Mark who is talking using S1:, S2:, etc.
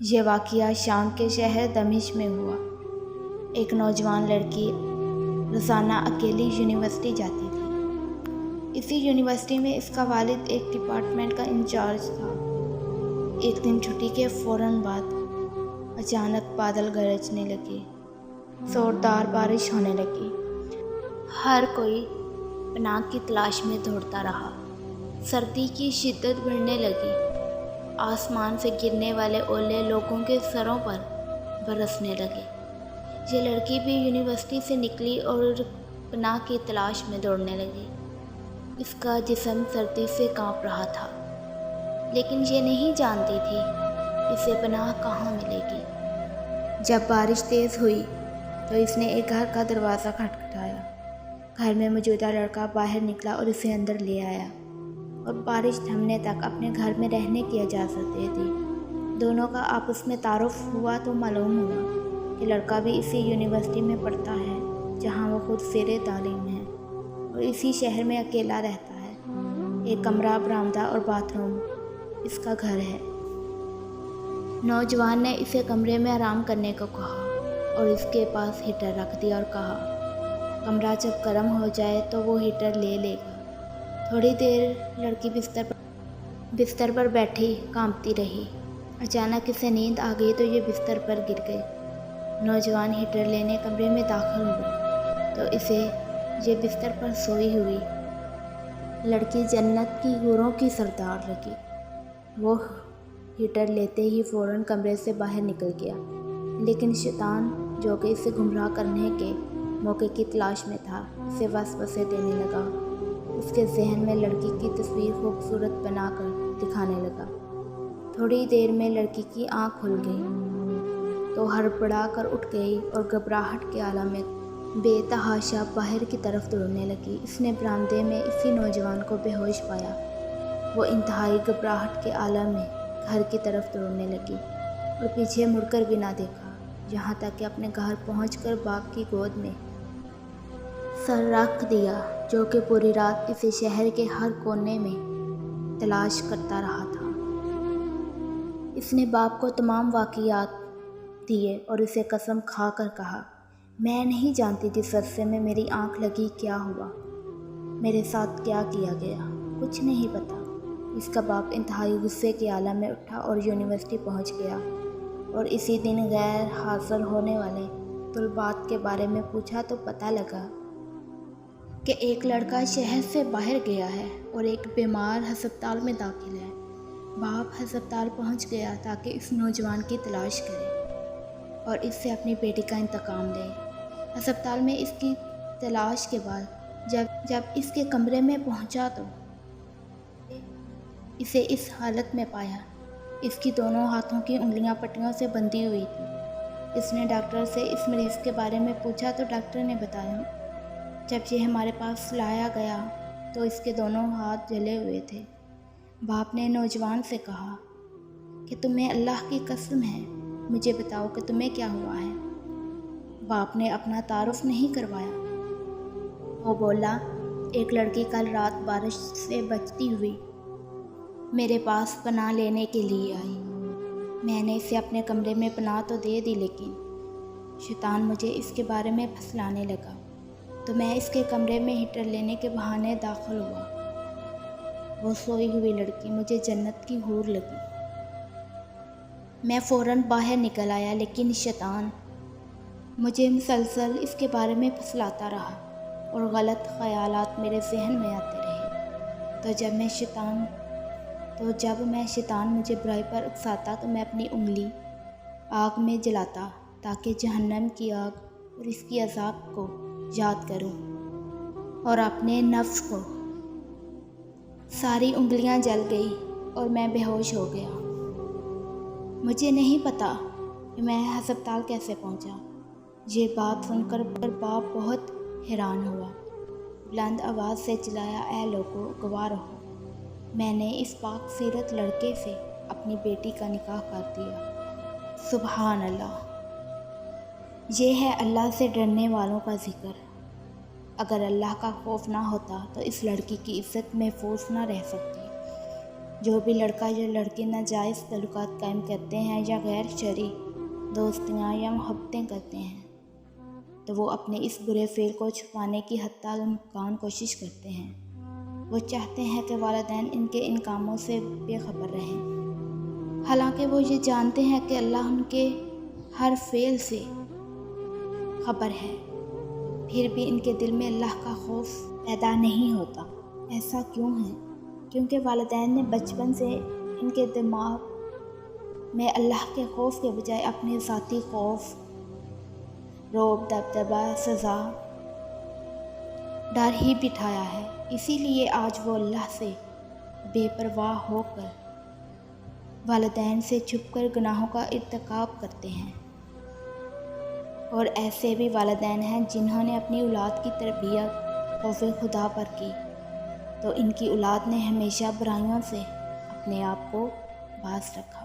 S1: یہ واقعہ شام کے شہر دمشق میں ہوا۔ ایک نوجوان لڑکی روزانہ اکیلی یونیورسٹی جاتی تھی۔ اسی یونیورسٹی میں اس کا والد ایک ڈپارٹمنٹ کا انچارج تھا۔ ایک دن چھٹی کے فوراً بعد اچانک بادل گرجنے لگے، زوردار بارش ہونے لگی۔ ہر کوئی پناہ کی تلاش میں دوڑتا رہا۔ سردی کی شدت بڑھنے لگی۔ آسمان سے گرنے والے اولے لوگوں کے سروں پر برسنے لگے۔ یہ لڑکی بھی یونیورسٹی سے نکلی اور پناہ کی تلاش میں دوڑنے لگی۔ اس کا جسم سردی سے کانپ رہا تھا، لیکن یہ نہیں جانتی تھی اسے پناہ کہاں ملے گی۔ جب بارش تیز ہوئی تو اس نے ایک گھر کا دروازہ کھٹکھٹایا۔ گھر میں موجودہ لڑکا باہر نکلا اور اسے اندر لے آیا اور بارش تھمنے تک اپنے گھر میں رہنے کی اجازت دے دی۔ دونوں کا آپس میں تعارف ہوا تو معلوم ہوا کہ لڑکا بھی اسی یونیورسٹی میں پڑھتا ہے جہاں وہ خود زیر تعلیم ہے، اور اسی شہر میں اکیلا رہتا ہے۔ ایک کمرہ، برآمدہ اور باتھ روم اس کا گھر ہے۔ نوجوان نے اسے کمرے میں آرام کرنے کو کہا اور اس کے پاس ہیٹر رکھ دیا اور کہا کمرہ جب گرم ہو جائے تو وہ ہیٹر لے لے گا۔ تھوڑی دیر لڑکی بستر پر بیٹھی کانپتی رہی۔ اچانک اسے نیند آ گئی تو یہ بستر پر گر گئی۔ نوجوان ہیٹر لینے کمرے میں داخل ہوا تو اسے یہ بستر پر سوئی ہوئی لڑکی جنت کی حوروں کی سردار لگی۔ وہ ہیٹر لیتے ہی فوراً کمرے سے باہر نکل گیا، لیکن شیطان جو کہ اسے گمراہ کرنے کے موقع کی تلاش میں تھا اسے وسوسے دینے لگا۔ اس کے ذہن میں لڑکی کی تصویر خوبصورت بنا کر دکھانے لگا۔ تھوڑی دیر میں لڑکی کی آنکھ کھل گئی تو ہڑبڑا کر اٹھ گئی اور گھبراہٹ کے عالم میں بے تحاشا باہر کی طرف دوڑنے لگی۔ اس نے برآمدے میں اسی نوجوان کو بے ہوش پایا۔ وہ انتہائی گھبراہٹ کے عالم میں گھر کی طرف دوڑنے لگی اور پیچھے مڑ کر بھی نہ دیکھا، یہاں تک کہ اپنے گھر پہنچ کر باپ کی گود میں سر رکھ دیا، جو کہ پوری رات اسے شہر کے ہر کونے میں تلاش کرتا رہا تھا۔ اس نے باپ کو تمام واقعات دیے اور اسے قسم کھا کر کہا، میں نہیں جانتی جس عرصے میں میری آنکھ لگی کیا ہوا، میرے ساتھ کیا کیا گیا، کچھ نہیں پتا۔ اس کا باپ انتہائی غصے کے عالم میں اٹھا اور یونیورسٹی پہنچ گیا اور اسی دن غیر حاضر ہونے والے طلباء کے بارے میں پوچھا تو پتہ لگا کہ ایک لڑکا شہر سے باہر گیا ہے اور ایک بیمار ہسپتال میں داخل ہے۔ باپ ہسپتال پہنچ گیا تاکہ اس نوجوان کی تلاش کرے اور اس سے اپنی بیٹی کا انتقام لے۔ ہسپتال میں اس کی تلاش کے بعد جب اس کے کمرے میں پہنچا تو اسے اس حالت میں پایا۔ اس کی دونوں ہاتھوں کی انگلیاں پٹیوں سے بندھی ہوئی تھی۔ اس نے ڈاکٹر سے اس مریض کے بارے میں پوچھا تو ڈاکٹر نے بتایا جب یہ ہمارے پاس لایا گیا تو اس کے دونوں ہاتھ جلے ہوئے تھے۔ باپ نے نوجوان سے کہا کہ تمہیں اللہ کی قسم ہے، مجھے بتاؤ کہ تمہیں کیا ہوا ہے۔ باپ نے اپنا تعارف نہیں کروایا۔ وہ بولا، ایک لڑکی کل رات بارش سے بچتی ہوئی میرے پاس پناہ لینے کے لیے آئی۔ میں نے اسے اپنے کمرے میں پناہ تو دے دی، لیکن شیطان مجھے اس کے بارے میں پھسلانے لگا تو میں اس کے کمرے میں ہیٹر لینے کے بہانے داخل ہوا۔ وہ سوئی ہوئی لڑکی مجھے جنت کی حور لگی۔ میں فوراً باہر نکل آیا، لیکن شیطان مجھے مسلسل اس کے بارے میں پھسلاتا رہا اور غلط خیالات میرے ذہن میں آتے رہے۔ جب میں شیطان مجھے برائی پر اکساتا تو میں اپنی انگلی آگ میں جلاتا تاکہ جہنم کی آگ اور اس کی عذاب کو یاد کروں اور اپنے نفس کو۔ ساری انگلیاں جل گئی اور میں بے ہوش ہو گیا۔ مجھے نہیں پتا کہ میں ہسپتال کیسے پہنچا۔ یہ بات سن کر باپ بہت حیران ہوا۔ بلند آواز سے چلایا، اے لوگو، گواہ رہو، میں نے اس پاک سیرت لڑکے سے اپنی بیٹی کا نکاح کر دیا۔ سبحان اللہ! یہ ہے اللہ سے ڈرنے والوں کا ذکر۔ اگر اللہ کا خوف نہ ہوتا تو اس لڑکی کی عزت محفوظ نہ رہ سکتی۔ جو بھی لڑکا یا لڑکی ناجائز تعلقات قائم کرتے ہیں یا غیر شرعی دوستیاں یا محبتیں کرتے ہیں تو وہ اپنے اس برے فعل کو چھپانے کی حتی الامکان کوشش کرتے ہیں۔ وہ چاہتے ہیں کہ والدین ان کے ان کاموں سے بے خبر رہیں، حالانکہ وہ یہ جانتے ہیں کہ اللہ ان کے ہر فعل سے خبر ہے، پھر بھی ان کے دل میں اللہ کا خوف پیدا نہیں ہوتا۔ ایسا کیوں ہے؟ کیونکہ والدین نے بچپن سے ان کے دماغ میں اللہ کے خوف کے بجائے اپنے ذاتی خوف، رعب، دبدبہ، سزا، ڈر ہی بٹھایا ہے۔ اسی لیے آج وہ اللہ سے بے پرواہ ہو کر والدین سے چھپ کر گناہوں کا ارتکاب کرتے ہیں۔ اور ایسے بھی والدین ہیں جنہوں نے اپنی اولاد کی تربیت خوف خدا پر کی، تو ان کی اولاد نے ہمیشہ برائیوں سے اپنے آپ کو باز رکھا۔